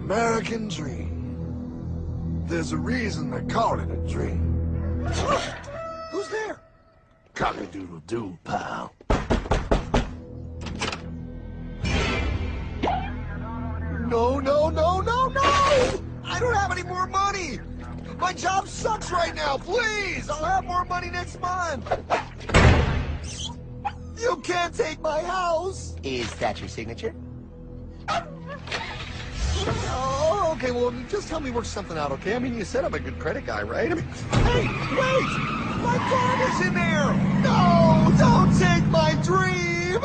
American dream. There's a reason they call it a dream. Who's there? Cock-a-doodle-doo, pal. No, no, no, no, no! I don't have any more money! My job sucks right now, please! I'll have more money next month! You can't take my house! Is that your signature? Oh, okay, well, just help me work something out, okay? I mean, you said I'm a good credit guy, right? I mean, hey, wait! My dog is in there! No! Don't take my dream!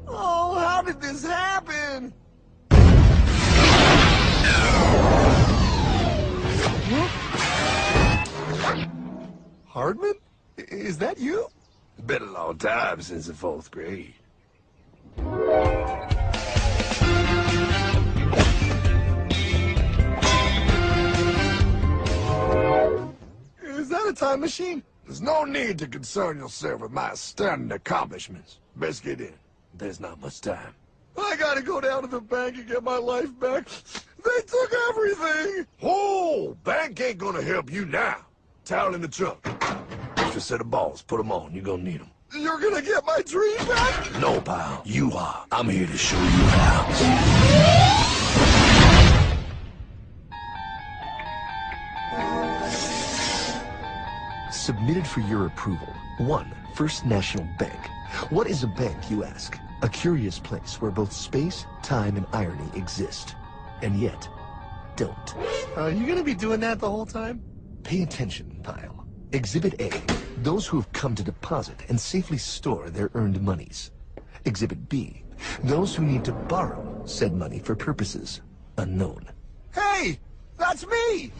Oh, how did this happen? Hardman? Is that you? It's been a long time since the 4th grade. Is that a time machine? There's no need to concern yourself with my stunning accomplishments. Best get in. There's not much time. I gotta go down to the bank and get my life back. They took everything! Oh, bank ain't gonna help you now. Towel in the trunk. Extra set of balls. Put them on. You're gonna need them. You're gonna get my dream back? No, pal. You are. I'm here to show you how. Submitted for your approval. 1. First National Bank. What is a bank, you ask? A curious place where both space, time, and irony exist. And yet, don't. Are you gonna be doing that the whole time? Pay attention, pile. Exhibit A. Those who have come to deposit and safely store their earned monies. Exhibit B. Those who need to borrow said money for purposes unknown. Hey! That's me!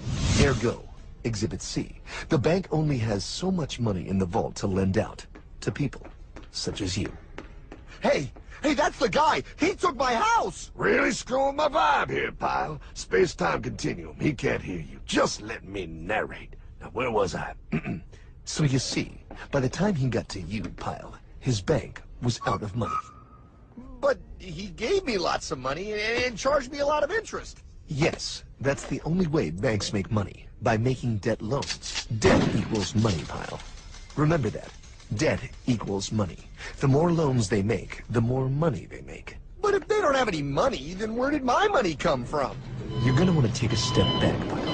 Ergo. Exhibit C. The bank only has so much money in the vault to lend out to people such as you. Hey! Hey, that's the guy! He took my house! Really screwing my vibe here, pal. Space-time continuum. He can't hear you. Just let me narrate. Now, where was I? So you see, by the time he got to you, pile, his bank was out of money. But he gave me lots of money and charged me a lot of interest. Yes, that's the only way banks make money, by making debt loans. Debt equals money, pile. Remember that. Debt equals money. The more loans they make, the more money they make. But if they don't have any money, then where did my money come from? You're gonna want to take a step back, pile.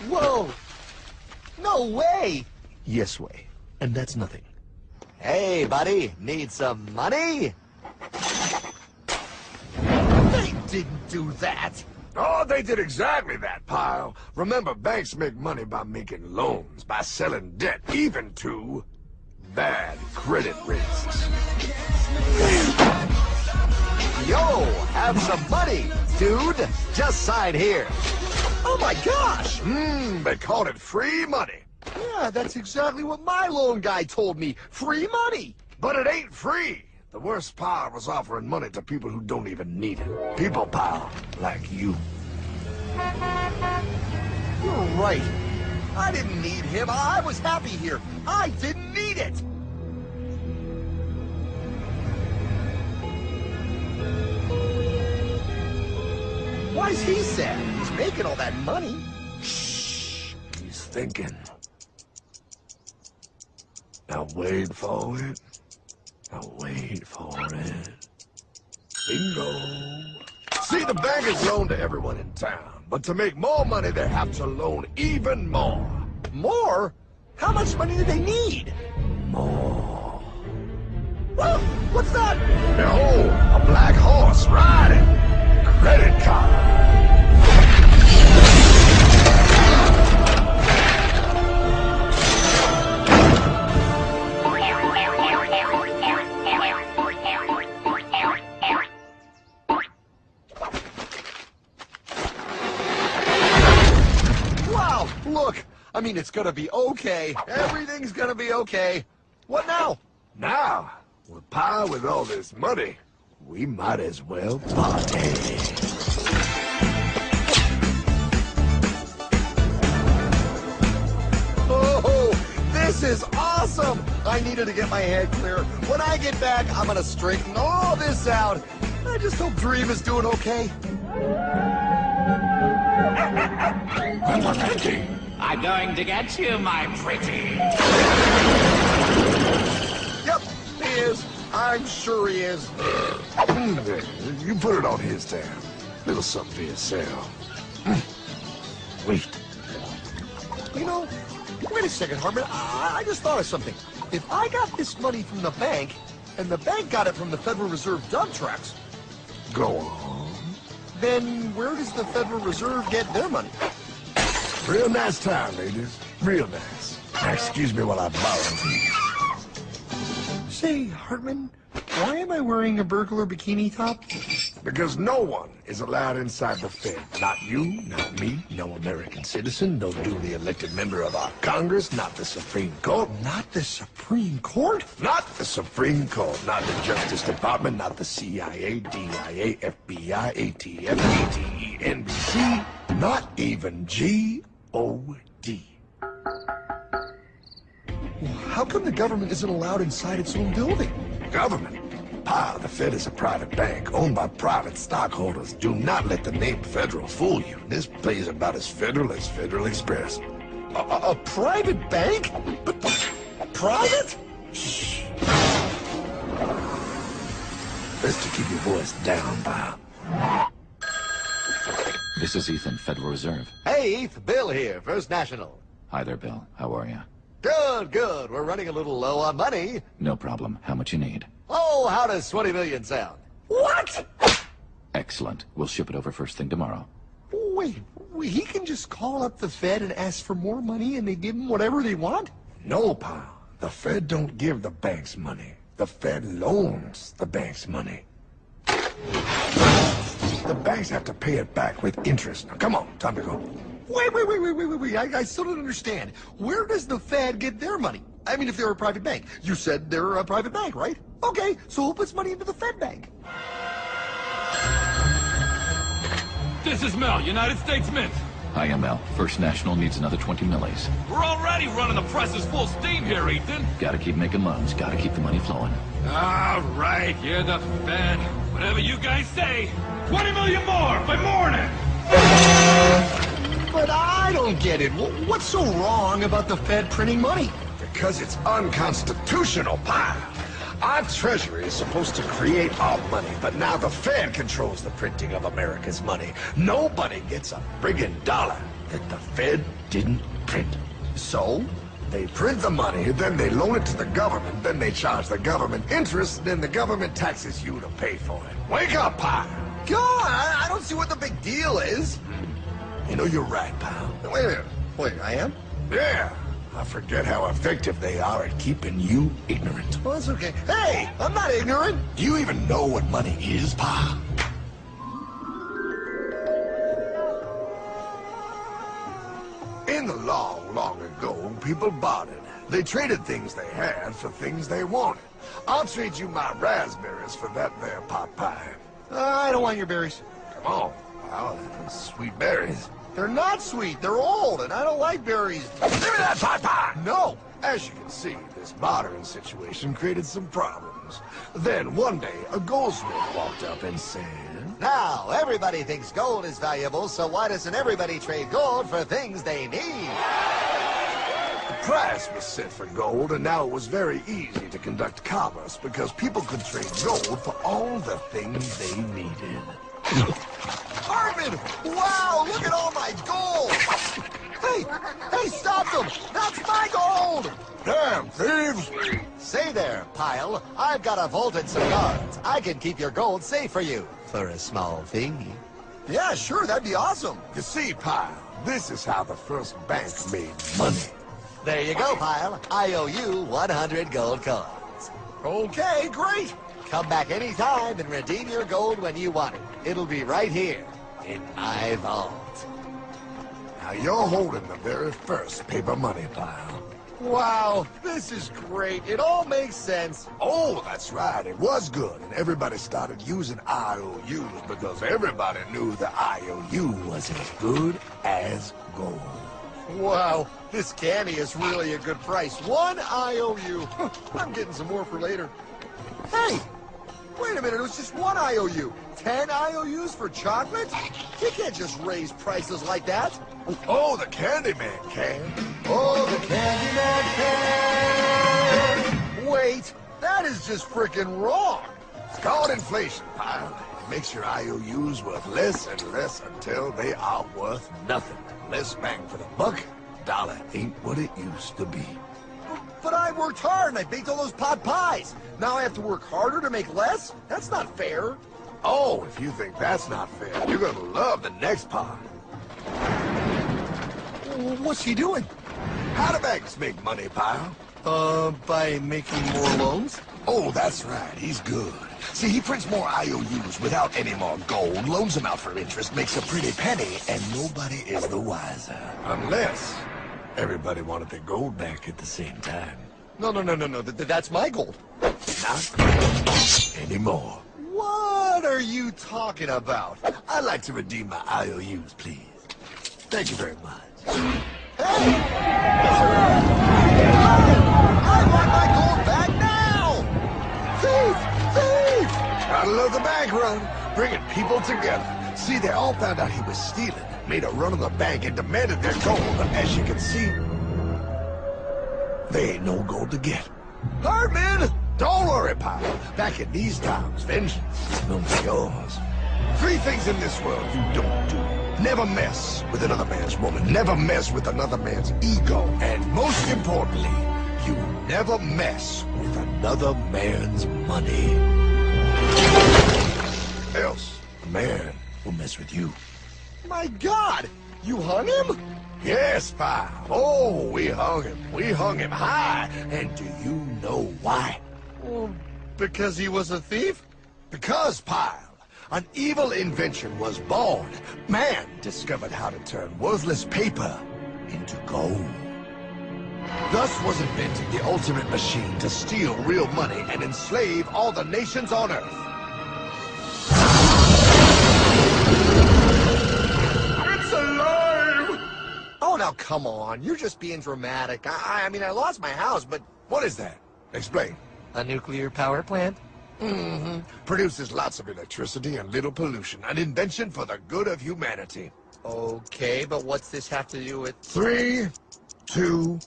Whoa! No way! Yes way. And that's nothing. Hey, buddy, need some money? They didn't do that! Oh, they did exactly that, pal. Remember, banks make money by making loans, by selling debt, even to bad credit risks. Yo, have some money, dude. Just sign here. Oh my gosh! They called it free money. Yeah, that's exactly what my loan guy told me. Free money! But it ain't free. The worst part was offering money to people who don't even need it. People, pal, like you. You're right. I didn't need him. I was happy here. I didn't need it. Why's he sad? He's making all that money. Shh. He's thinking. Now wait for it. Now wait for it. Bingo. See, the bank is loaned to everyone in town. But to make more money, they have to loan even more. More? How much money do they need? More. Well, what's that? Behold, a black horse riding. Credit card. Wow, look. I mean, it's gonna be okay. Everything's gonna be okay. What now? Now, with power with all this money, we might as well party. Oh, this This is awesome! I needed to get my head clear. When I get back, I'm gonna straighten all this out. I just hope Dream is doing okay. I'm going to get you, my pretty. Yep, he is. I'm sure he is. You put it on his tab. Little something for yourself. Wait. You know, wait a second, Hartman. I just thought of something. If I got this money from the bank, and the bank got it from the Federal Reserve dump trucks, Go on. then where does the Federal Reserve get their money? Real nice time, ladies. Real nice. Now, excuse me while I borrow these. Say, Hartman, why am I wearing a burglar bikini top? Because no one is allowed inside the Fed. Not you, not me, no American citizen, no duly elected member of our Congress, not the Supreme Court. Not the Supreme Court? Not the Supreme Court, not the Justice Department, not the CIA, DIA, FBI, ATF, ATE, NBC, not even G.O.D. How come the government isn't allowed inside its own building? Government? Pa, the Fed is a private bank owned by private stockholders. Do not let the name Federal fool you. This place is about as federal as Federal Express. A private bank? But private? Shh. Best to keep your voice down, Pa. This is Ethan, Federal Reserve. Hey, Heath, Bill here, First National. Hi there, Bill. How are you? Good, good. We're running a little low on money. No problem. How much you need? Oh, how does 20 million sound? What? Excellent. We'll ship it over first thing tomorrow. Wait, he can just call up the Fed and ask for more money and they give him whatever they want? No, Pa. The Fed don't give the banks money. The Fed loans the banks money. The banks have to pay it back with interest. Now, come on, time to go. Wait. I still don't understand. Where does the Fed get their money? I mean, if they're a private bank. You said they're a private bank, right? Okay, so who puts money into the Fed bank? This is Mel, United States Mint. Hi, ML. First National needs another 20 millies. We're already running the presses full steam here, Ethan. Gotta keep making loans. Gotta keep the money flowing. All right, you're the Fed. Whatever you guys say. 20 million more by morning. But I don't get it. What's so wrong about the Fed printing money? Because it's unconstitutional, Pa. Our Treasury is supposed to create our money, but now the Fed controls the printing of America's money. Nobody gets a friggin' dollar that the Fed didn't print. So, they print the money, then they loan it to the government, then they charge the government interest, then the government taxes you to pay for it. Wake up, Pa! God, I don't see what the big deal is. You know, you're right, pal. Wait a minute. Wait, I am? Yeah. I forget how effective they are at keeping you ignorant. Well, that's okay. Hey, I'm not ignorant. Do you even know what money is, Pa? In the long, long ago, people bartered. They traded things they had for things they wanted. I'll trade you my raspberries for that there pot pie. I don't want your berries. Come on, pal. Sweet berries. They're not sweet. They're old, and I don't like berries. Give me that pot pie! No. As you can see, this bartering situation created some problems. Then, one day, a goldsmith walked up and said... Now, everybody thinks gold is valuable, so why doesn't everybody trade gold for things they need? The price was set for gold, and now it was very easy to conduct commerce because people could trade gold for all the things they needed. Hartman! Wow, look at all my gold! Hey, stop them! That's my gold! Damn thieves! Say there, Pile. I've got a vault and some guards. I can keep your gold safe for you. For a small fee. Yeah, sure, that'd be awesome. You see, Pile, this is how the first bank made money. There you go, Pile. I owe you 100 gold coins. Okay, great. Come back anytime and redeem your gold when you want it. It'll be right here in my vault. Now you're holding the very first paper money, Pile. Wow, this is great. It all makes sense. Oh, that's right. It was good. And everybody started using IOUs because everybody knew the IOU was as good as gold. Wow, this candy is really a good price. 1 IOU. I'm getting some more for later. Hey, wait a minute, it was just 1 IOU. 10 IOUs for chocolate? You can't just raise prices like that. Oh, the Candyman can. Oh, the Candyman can! Wait, that is just frickin' wrong. It's called inflation, pal. It makes your IOUs worth less and less until they are worth nothing. Less bang for the buck. Dollar ain't what it used to be. But I worked hard and I baked all those pot pies. Now I have to work harder to make less? That's not fair. Oh, if you think that's not fair, you're gonna love the next part. What's he doing? How do banks make money, pal? By making more loans? Oh, that's right. He's good. See, he prints more IOUs without any more gold, loans them out for interest, makes a pretty penny, and nobody is the wiser. Unless everybody wanted their gold back at the same time. No. That's my gold. Not anymore. What are you talking about? I'd like to redeem my IOUs, please. Thank you very much. Hey! I want my gold back now! Thief! Thief! Gotta love the bank run, bringing people together. See, they all found out he was stealing, made a run on the bank, and demanded their gold. But as you can see, there ain't no gold to get. Hardman! Don't worry, pal. Back in these times, vengeance is known to yours. 3 things in this world you don't do. Never mess with another man's woman. Never mess with another man's ego. And most importantly, you never mess with another man's money. Else, a man will mess with you. My God! You hung him? Yes, pal. Oh, we hung him. We hung him high. And do you know why? Well, because he was a thief? Because, pal, an evil invention was born. Man discovered how to turn worthless paper into gold. Thus was invented the ultimate machine to steal real money and enslave all the nations on Earth. It's alive! Oh, now come on. You're just being dramatic. I mean, I lost my house, but... What is that? Explain. A nuclear power plant? Mm-hmm. Produces lots of electricity and little pollution. An invention for the good of humanity. Okay, but what's this have to do with... 3, 2...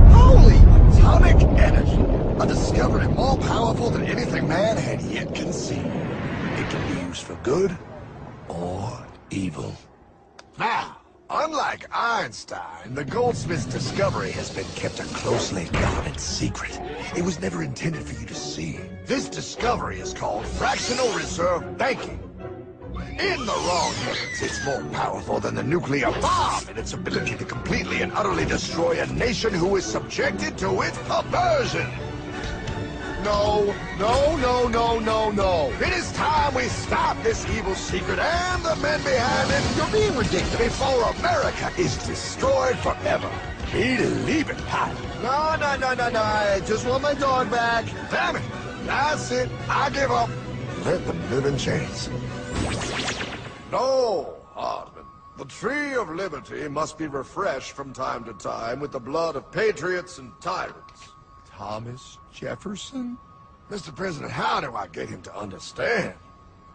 Holy! Atomic energy. A discovery more powerful than anything man had yet conceived. It can be used for good or evil. Now, unlike Einstein, the goldsmith's discovery has been kept a closely guarded secret. It was never intended for you to see. This discovery is called fractional reserve banking. In the wrong hands, it's more powerful than the nuclear bomb in its ability to completely and utterly destroy a nation who is subjected to its perversion. No. It is time we stop this evil secret and the men behind it. You're being ridiculous. Before America is destroyed forever. Believe it, Pat. No. I just want my dog back. Damn it. That's it. I give up. Let them live in chains. No, Hardman. The tree of liberty must be refreshed from time to time with the blood of patriots and tyrants. Thomas Jefferson? Mr. President, how do I get him to understand?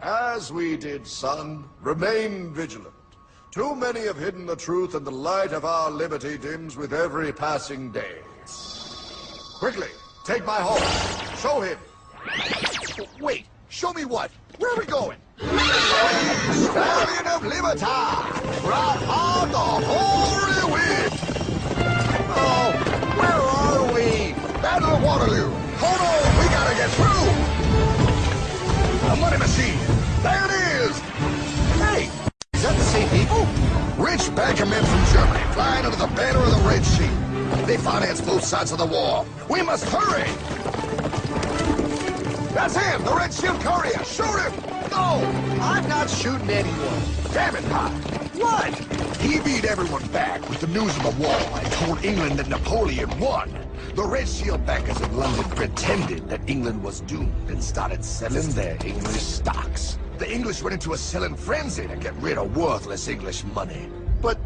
As we did, son, remain vigilant. Too many have hidden the truth, and the light of our liberty dims with every passing day. Quickly, take my horse. Show him. Wait, show me what? Where are we going? Stallion of Liberty! Right on the hoary wind! Oh, where are we? Battle of Waterloo! Hold on, we gotta get through! A money machine! There it is! Hey, is that the same people? Rich banker men from Germany flying under the banner of the Red Sheet. They finance both sides of the war. We must hurry! That's him, the Red Shield courier! Shoot him! No, I'm not shooting anyone. Damn it, Pop! What? He beat everyone back with the news of the war and told England that Napoleon won. The Red Shield bankers in London pretended that England was doomed and started selling their English stocks. The English went into a selling frenzy to get rid of worthless English money. But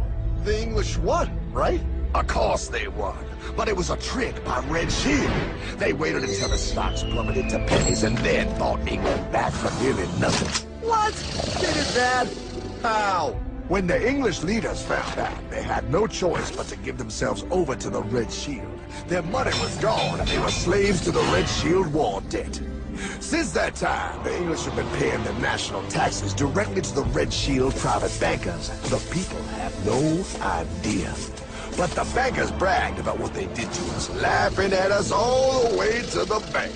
The English won, right? Of course they won. But it was a trick by Red Shield. They waited until the stocks plummeted to pennies and then bought England back for nearly nothing. What? They did that? How? When the English leaders found out, they had no choice but to give themselves over to the Red Shield. Their money was gone and they were slaves to the Red Shield war debt. Since that time, the English have been paying their national taxes directly to the Red Shield private bankers. The people have no idea. But the bankers bragged about what they did to us, laughing at us all the way to the bank.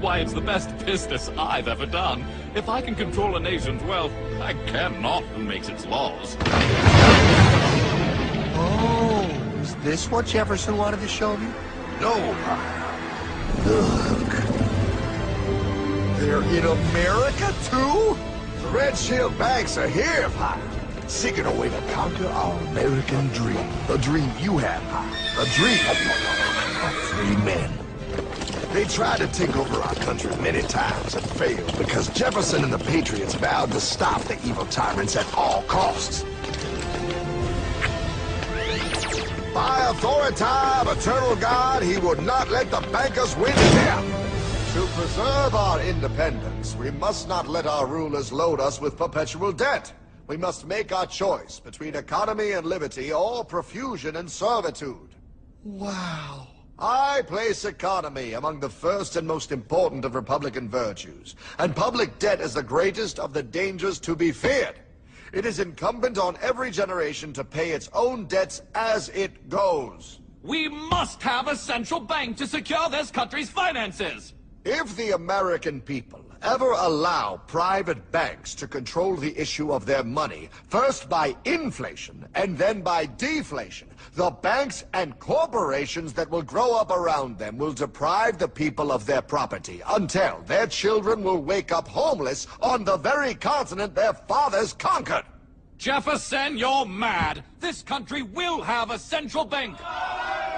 Why, it's the best business I've ever done. If I can control a nation's wealth, I care not who makes its laws. Oh, is this what Jefferson wanted to show me? No, look. They're in America, too? The Red Shield banks are here, Pop. Seeking a way to conquer our American dream. The dream you have, Pop. The dream of free men. They tried to take over our country many times and failed because Jefferson and the Patriots vowed to stop the evil tyrants at all costs. By authority of eternal God, he would not let the bankers win again. To preserve our independence, we must not let our rulers load us with perpetual debt. We must make our choice between economy and liberty or profusion and servitude. Wow. I place economy among the first and most important of Republican virtues, and public debt is the greatest of the dangers to be feared. It is incumbent on every generation to pay its own debts as it goes. We must have a central bank to secure this country's finances. If the American people ever allow private banks to control the issue of their money, first by inflation and then by deflation, the banks and corporations that will grow up around them will deprive the people of their property until their children will wake up homeless on the very continent their fathers conquered. Jefferson, you're mad. This country will have a central bank.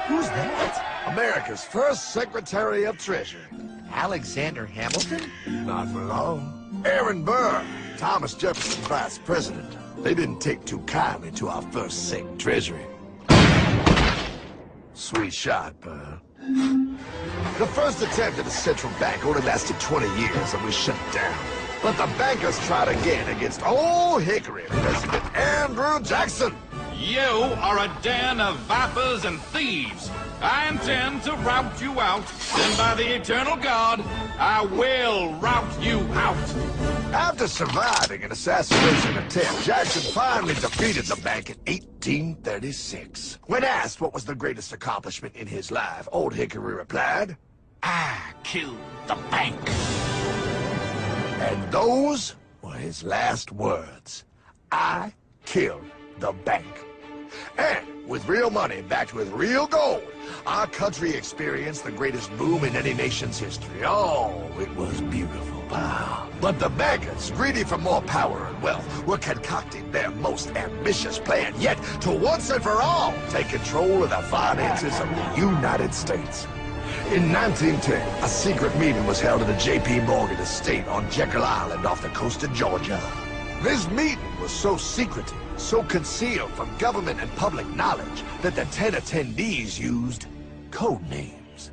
Who's that? America's first Secretary of Treasury. Alexander Hamilton? Not for long. Aaron Burr, Thomas Jefferson's vice president. They didn't take too kindly to our first Sec Treasury. Sweet shot, Burr. The first attempt at a central bank only lasted 20 years and we shut it down. But the bankers tried again against Old Hickory President Andrew Jackson. You are a den of vipers and thieves. I intend to rout you out, and by the eternal God, I will rout you out. After surviving an assassination attempt, Jackson finally defeated the bank in 1836. When asked what was the greatest accomplishment in his life, Old Hickory replied, I killed the bank. and those were his last words. I killed the bank. And with real money backed with real gold, our country experienced the greatest boom in any nation's history. Oh, it was beautiful. Wow. But the bankers, greedy for more power and wealth, were concocting their most ambitious plan yet to once and for all take control of the finances of the United States. In 1910, a secret meeting was held at the J.P. Morgan estate on Jekyll Island off the coast of Georgia. This meeting was so secretive, so concealed from government and public knowledge that the 10 attendees used code names.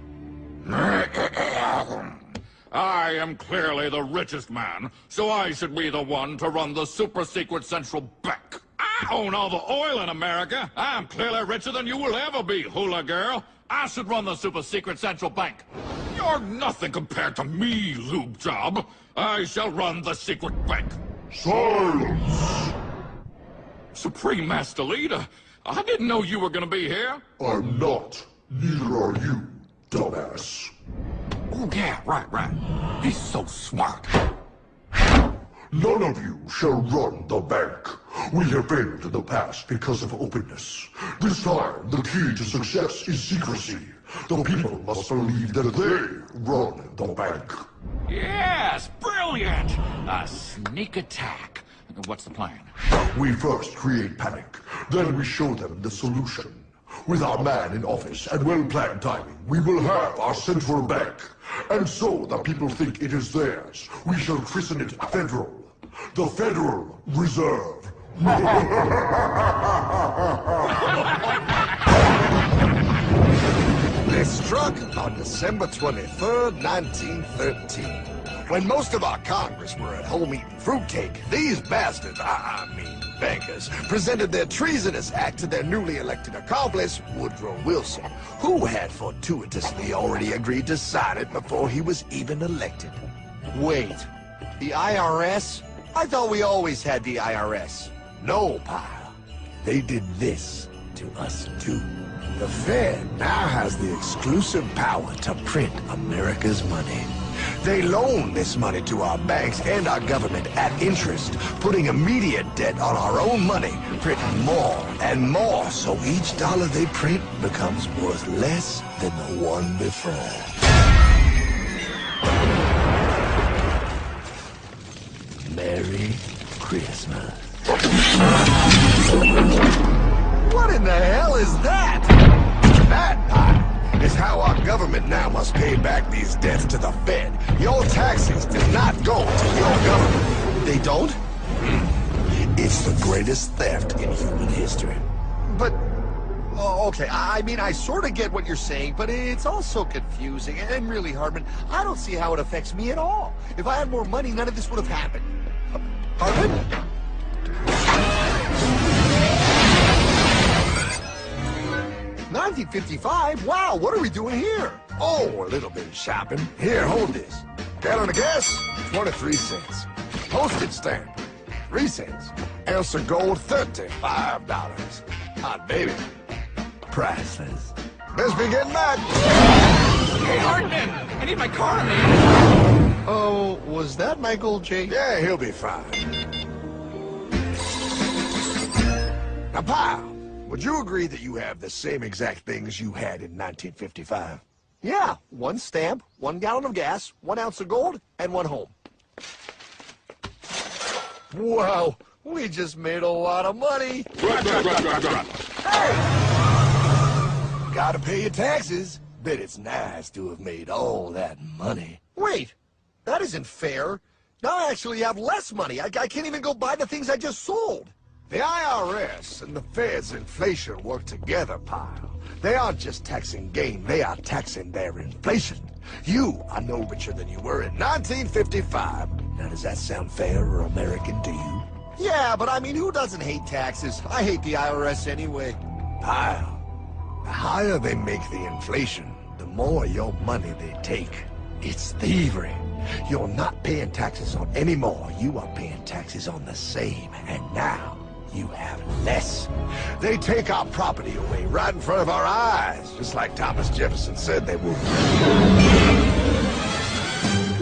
I am clearly the richest man, so I should be the one to run the super-secret central bank. I own all the oil in America. I'm clearly richer than you will ever be, hula girl. I should run the super-secret central bank. You're nothing compared to me, lube job. I shall run the secret bank. Silence! Supreme Master Leader, I didn't know you were gonna be here. I'm not. Neither are you, dumbass. Oh, yeah, right. He's so smart. None of you shall run the bank. We have failed in the past because of openness. This time, the key to success is secrecy. The people must believe that they run the bank. Yes, brilliant! A sneak attack. What's the plan? We first create panic, then we show them the solution. With our man in office and well-planned timing, we will have our central bank. And so the people think it is theirs. We shall christen it Federal. The Federal Reserve They struck on December 23rd, 1913. When most of our Congress were at home eating fruitcake, these bastards, I mean bankers, presented their treasonous act to their newly elected accomplice, Woodrow Wilson, who had fortuitously already agreed to sign it before he was even elected. Wait, the IRS? I thought we always had the IRS. No, pal. They did this to us too. The Fed now has the exclusive power to print America's money. They loan this money to our banks and our government at interest, putting immediate debt on our own money, printing more and more, so each dollar they print becomes worth less than the one before. Merry Christmas. What in the hell is that? That, pal, is how our government now must pay back these debts to the Fed. Your taxes do not go to your government. They don't? It's the greatest theft in human history. But, oh, okay, I mean, I sort of get what you're saying, but it's also confusing. And really, Hardman, I don't see how it affects me at all. If I had more money, none of this would have happened. Hardman? 1955? Wow, what are we doing here? Oh, a little bit of shopping. Here, hold this. Gallon of gas, 23 cents. Postage stamp, 3 cents. Ounce of gold, $35. Hot baby. Priceless. Best be getting back. Hey, Hardman! I need my car, man! Oh, was that Michael J? Yeah, he'll be fine. Now, pal, would you agree that you have the same exact things you had in 1955? Yeah, 1 stamp, 1 gallon of gas, 1 ounce of gold, and 1 home. Wow, we just made a lot of money. Hey! Gotta pay your taxes. Bet it's nice to have made all that money. Wait, that isn't fair. Now I actually have less money. I can't even go buy the things I just sold. The IRS and the Fed's inflation work together, pal. They aren't just taxing gain, they are taxing their inflation. You are no richer than you were in 1955. Now, does that sound fair or American to you? Yeah, but I mean, who doesn't hate taxes? I hate the IRS anyway. Pal, the higher they make the inflation, the more your money they take. It's thievery. You're not paying taxes on any more. You are paying taxes on the same. And now, you have less. They take our property away right in front of our eyes, just like Thomas Jefferson said they would.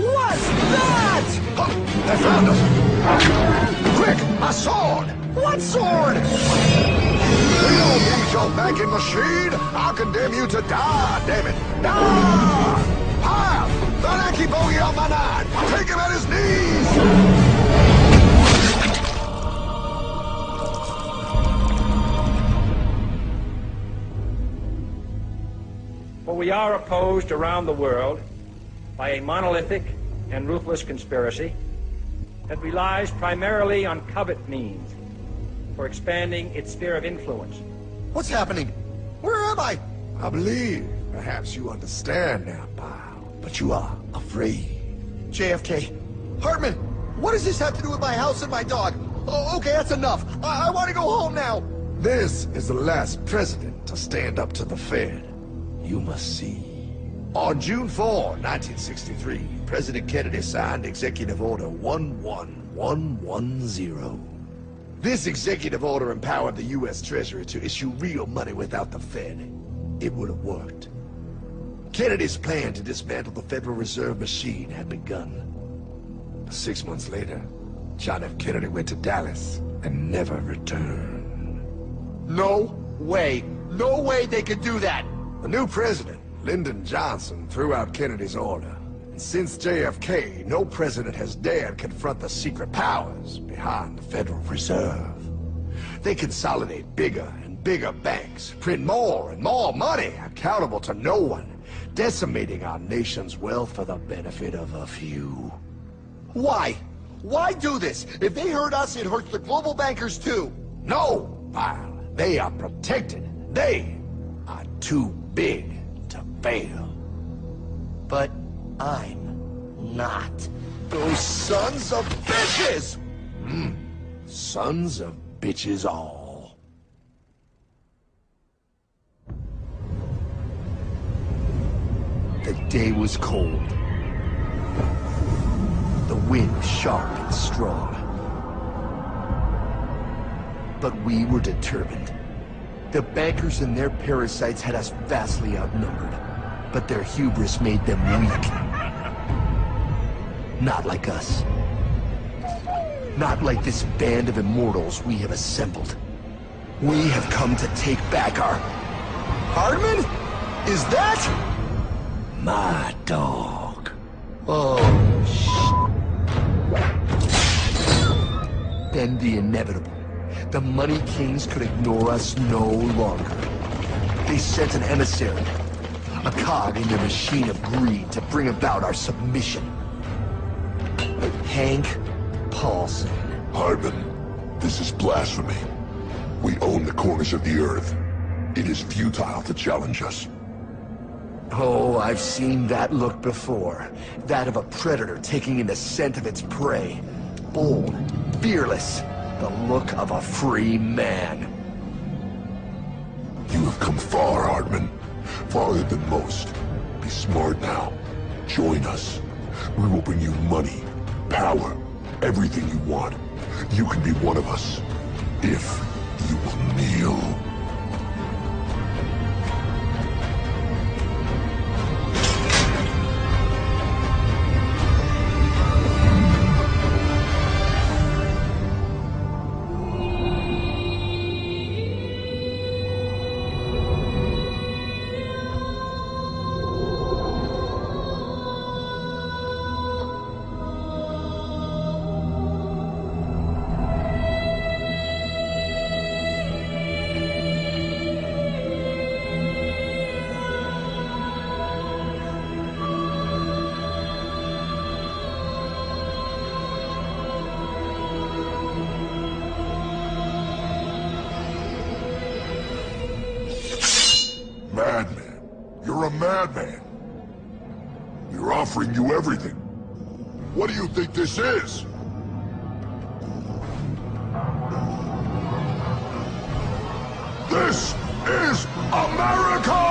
What's that? Oh, they found us! Quick, my sword! What sword? We don't need your banking machine! I'll condemn you to die, damn it! Die! Pile! The lanky bogey on my 9! Take him at his knees! For we are opposed around the world by a monolithic and ruthless conspiracy that relies primarily on covert means for expanding its sphere of influence. What's happening? Where am I? I believe perhaps you understand now, pal, but you are afraid. JFK. Hartman, what does this have to do with my house and my dog? Oh, okay, that's enough. I want to go home now. This is the last president to stand up to the Fed. You must see. On June 4, 1963, President Kennedy signed Executive Order 11110. This executive order empowered the U.S. Treasury to issue real money without the Fed. It would have worked. Kennedy's plan to dismantle the Federal Reserve machine had begun. 6 months later, John F. Kennedy went to Dallas and never returned. No way. No way they could do that. The new president, Lyndon Johnson, threw out Kennedy's order. And since JFK, no president has dared confront the secret powers behind the Federal Reserve. They consolidate bigger and bigger banks, print more and more money, accountable to no one, decimating our nation's wealth for the benefit of a few. Why? Why do this? If they hurt us, it hurts the global bankers too. No, pal. They are protected. They are too big to fail. But I'm not. Those sons of bitches! Sons of bitches all. The day was cold. The wind sharp and strong. But we were determined. The bankers and their parasites had us vastly outnumbered, but their hubris made them weak. Not like us. Not like this band of immortals we have assembled. We have come to take back our... Hardman? Is that... My dog. Oh, Then the inevitable. The Money Kings could ignore us no longer. They sent an emissary, a cog in their machine of greed to bring about our submission. Hank Paulson. Hardman, this is blasphemy. We own the corners of the earth. It is futile to challenge us. Oh, I've seen that look before. That of a predator taking in the scent of its prey. Bold, fearless, the look of a free man. You have come far, Hardman. Farther than most. Be smart now. Join us. We will bring you money, power, everything you want. You can be one of us, if you will kneel. Madman. You're a madman. We're offering you everything. What do you think this is? This is America!